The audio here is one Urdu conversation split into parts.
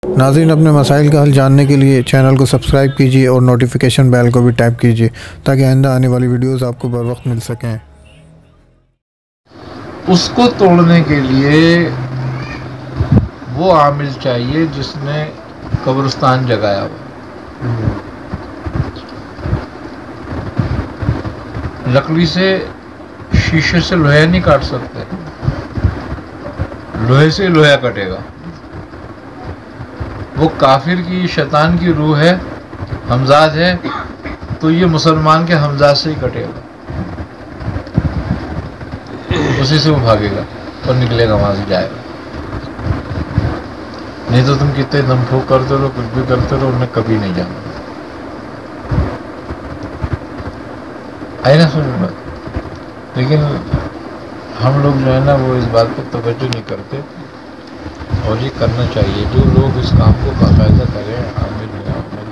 ناظرین، اپنے مسائل کا حل جاننے کے لیے چینل کو سبسکرائب کیجیے اور نوٹیفیکیشن بیل کو بھی ٹیپ کیجیے تاکہ آئندہ آنے والی ویڈیوز آپ کو بر وقت مل سکیں۔ اس کو توڑنے کے لیے وہ عامل چاہیے جس نے قبرستان جگایا ہوا۔ لکڑی سے، شیشے سے لوہا نہیں کاٹ سکتے، لوہے سے لوہا کٹے گا۔ وہ کافر کی، شیطان کی روح ہے، ہمزاد ہے، تو یہ مسلمان کے ہمزاد سے ہی کٹے گا، اسی سے وہ بھاگے گا اور نکلے گا، وہاں سے جائے گا۔ نہیں تو تم کتنے دم پھونک کرتے رہو، کچھ بھی کرتے رہو، انہیں کبھی نہیں جانا۔ آئی نا سمجھ میں؟ لیکن ہم لوگ جو ہے نا وہ اس بات کو توجہ نہیں کرتے، اور یہ کرنا چاہیے۔ جو لوگ اس کام کو باقاعدہ کریں، عمل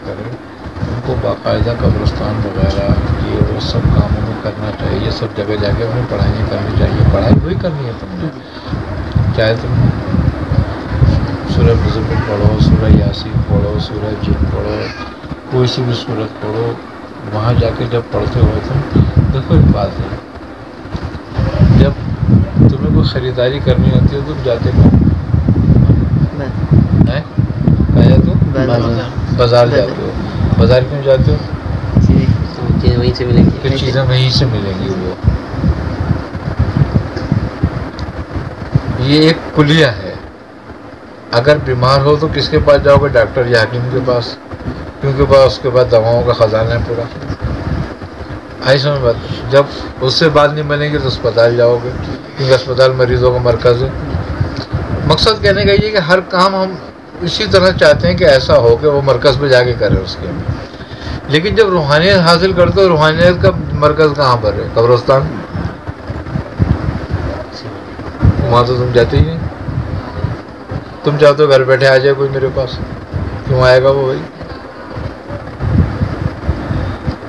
کریں، ان کو باقاعدہ قبرستان وغیرہ یہ وہ سب کاموں میں کرنا چاہیے۔ یہ سب جگہ جا کے انہیں پڑھائی کرنی چاہیے۔ پڑھائی وہی کرنی ہے تم نے، چاہے تم سورہ مزمل پڑھو، سورہ یاسین پڑھو، سورہ جن پڑھو، کوئی سی بھی سورت پڑھو۔ وہاں جا کے جب پڑھتے ہو تم، دیکھو ایک بات ہے، جب تمہیں کوئی خریداری کرنی ہوتی ہے تم جاتے ہو بازار جاتے ہو۔ بازار کیوں جاتے ہو؟ چیزیں وہیں سے ملیں گی، چیزیں وہیں سے ملیں گی۔ وہ یہ ایک کلیہ ہے۔ اگر بیمار ہو تو کس کے پاس جاؤ گے؟ ڈاکٹر یا حکیم کے پاس، کیونکہ اس کے بعد دواؤں کا خزانہ ہے پورا۔ آئی سمجھ بات؟ جب اس سے بات نہیں بنے گی تو اسپتال جاؤ گے، کیونکہ اسپتال مریضوں کا مرکز ہے۔ مقصد کہنے کا یہ کہ ہر کام ہم اسی طرح چاہتے ہیں کہ ایسا ہو کہ وہ مرکز پہ جا کے کرے اس کے، لیکن جب روحانیت حاصل کرتے ہو، روحانیت کا مرکز کہاں پر ہے؟ قبرستان۔ وہاں تو تم جاتے ہی نہیں۔ تم چاہتے ہو گھر بیٹھے آ جائے کوئی میرے پاس، کیوں آئے گا وہ؟ بھائی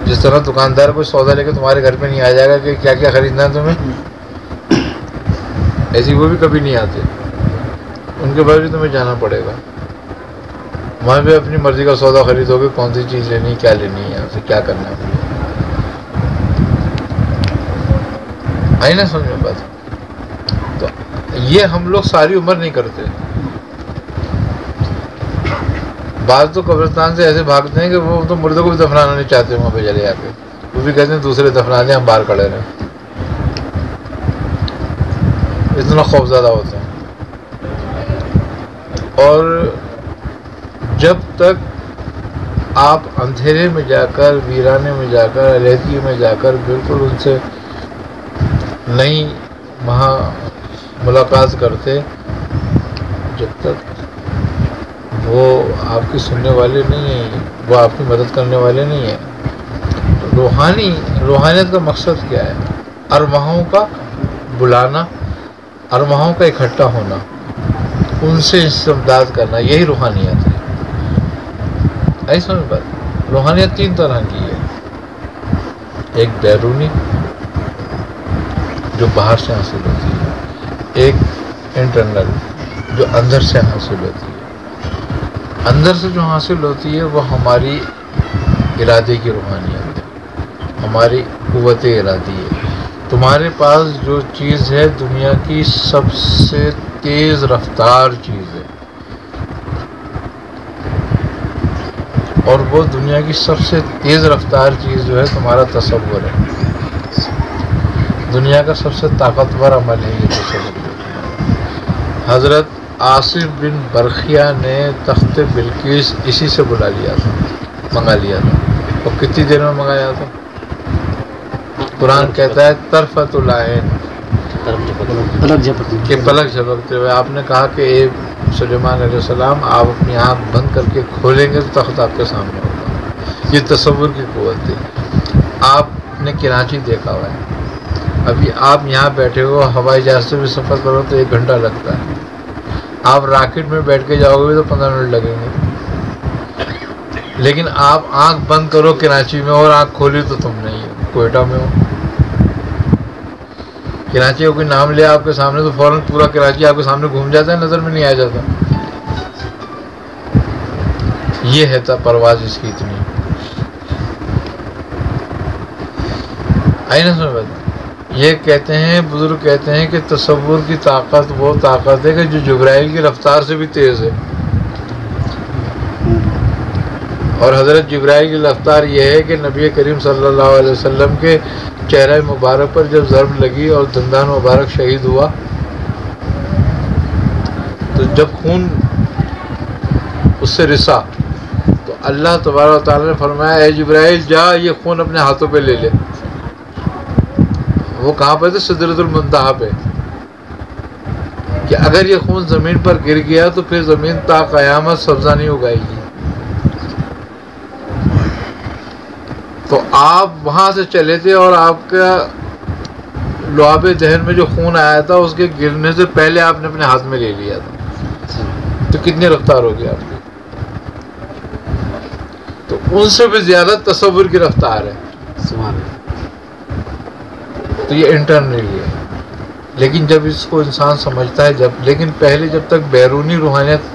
جس طرح دکاندار کوئی سودا لے کے تمہارے گھر پہ نہیں آ جائے گا کہ کیا کیا خریدنا ہے تمہیں، ایسی وہ بھی کبھی نہیں آتے، ان کے بعد بھی تمہیں جانا پڑے گا۔ وہاں پہ اپنی مرضی کا سودا خریدو گے، کون سی چیز لینی ہے، کیا لینی ہے، یہاں سے کیا کرنا ہے۔ آئی نا سمجھ میں بات؟ تو یہ ہم لوگ ساری عمر نہیں کرتے۔ بعض تو قبرستان سے ایسے بھاگتے ہیں کہ وہ تو مردوں کو بھی دفنانا نہیں چاہتے وہاں پہ چلے جا کے، وہ بھی کہتے ہیں دوسرے دفنا دیں، ہم باہر کھڑے رہیں، اتنا خوفزدہ ہوتے ہیں۔ اور جب تک آپ اندھیرے میں جا کر، ویرانے میں جا کر، علیحدگی میں جا کر بالکل ان سے نہیں وہاں ملاقات کرتے، جب تک وہ آپ کی سننے والے نہیں ہیں، وہ آپ کی مدد کرنے والے نہیں ہیں۔ تو روحانیت کا مقصد کیا ہے؟ ارواحوں کا بلانا، ارواحوں کا اکٹھا ہونا، ان سے استمداد کرنا، یہی روحانیت ہے۔ ایسا میں بات، روحانیت تین طرح کی ہے، ایک بیرونی جو باہر سے حاصل ہوتی ہے، ایک انٹرنل جو اندر سے حاصل ہوتی ہے۔ اندر سے جو حاصل ہوتی ہے وہ ہماری ارادے کی روحانیت ہے، ہماری قوت ارادی ہے۔ تمہارے پاس جو چیز ہے دنیا کی سب سے تیز رفتار چیز ہے، اور وہ دنیا کی سب سے تیز رفتار چیز جو ہے تمہارا تصور ہے۔ دنیا کا سب سے طاقتور عمل ہے یہ تصور۔ حضرت آصف بن برخیہ نے تخت بلقیس اسی سے بلا لیا تھا، منگا لیا تھا، اور کتنی دیر میں منگایا تھا؟ قرآن کہتا ہے طرفۃ العین، کہ پلک جھپکتے ہوئے۔ آپ نے کہا کہ اے سلیمان علیہ السلام، آپ اپنی آنکھ بند کر کے کھولیں گے تو تخت آپ کے سامنے ہوگا۔ یہ تصور کی قوت ہے۔ آپ نے کراچی دیکھا ہوا ہے، ابھی آپ یہاں بیٹھے ہو، ہوائی جہاز سے بھی سفر کرو تو 1 گھنٹہ لگتا ہے، آپ راکٹ میں بیٹھ کے جاؤ گے تو 15 منٹ لگیں گے، لیکن آپ آنکھ بند کرو کراچی میں اور آنکھ کھولی تو تم نہیں ہو، کوئٹہ میں ہو۔ کراچی کا کوئی نام لیا آپ کے سامنے تو فوراً پورا کراچی آپ کے سامنے گھوم جاتا ہے، نظر میں نہیں آ جاتا۔ یہ ہے پرواز اس کی اتنی. آئی نا سمجھ بات. یہ کہتے ہیں بزرگ کہتے ہیں کہ تصور کی طاقت وہ طاقت ہے کہ جو جبرائیل کی رفتار سے بھی تیز ہے. اور حضرت جبرائیل کی رفتار یہ ہے کہ نبی کریم صلی اللہ علیہ وسلم کے چہرہ مبارک پر جب ضرب لگی اور دندان مبارک شہید ہوا تو جب خون اس سے رسا تو اللہ تبارک و تعالیٰ نے فرمایا اے جبرائیل جا یہ خون اپنے ہاتھوں پہ لے لے. وہ کہاں پہ تھے؟ سدرۃ المنتہا پہ. کہ اگر یہ خون زمین پر گر گیا تو پھر زمین تا قیامت سبزہ نہیں اگائے گی. تو آپ وہاں سے چلے تھے اور آپ کا لعاب دہن میں جو خون آیا تھا اس کے گرنے سے پہلے آپ نے اپنے ہاتھ میں لے لیا تھا. تو کتنی رفتار ہوگی آپ کی؟ تو ان سے بھی زیادہ تصور کی رفتار ہے. تو یہ انٹرنلی ہے. لیکن جب اس کو انسان سمجھتا ہے لیکن پہلے جب تک بیرونی روحانیت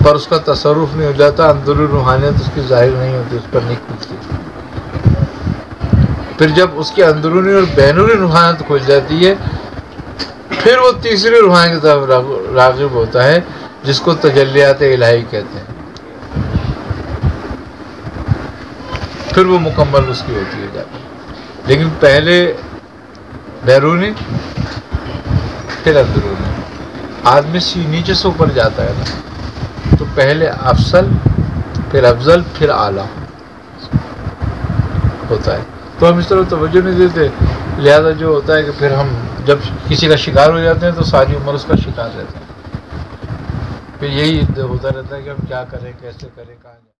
پر اس کا تصرف نہیں ہو جاتا اندرونی روحانیت اس کی ظاہر نہیں ہوتی، اس پر نہیں کھلتی. پھر جب اس کی اندرونی اور بیرونی روحانیت کھل جاتی ہے پھر وہ تیسری روحانیت کی طرف راغب ہوتا ہے جس کو تجلیات الہی کہتے ہیں. پھر وہ مکمل اس کی ہوتی ہے جاتی. لیکن پہلے بیرونی پھر اندرونی. آدمی نیچے سے اوپر جاتا ہے نا، تو پہلے افضل پھر افضل پھر اعلیٰ ہوتا ہے. تو ہم اس طرح توجہ نہیں دیتے. لہذا جو ہوتا ہے کہ پھر ہم جب کسی کا شکار ہو جاتے ہیں تو ساری عمر اس کا شکار رہتا ہے. پھر یہی ہوتا رہتا ہے کہ ہم کیا کریں، کیسے کریں، کہاں جائیں.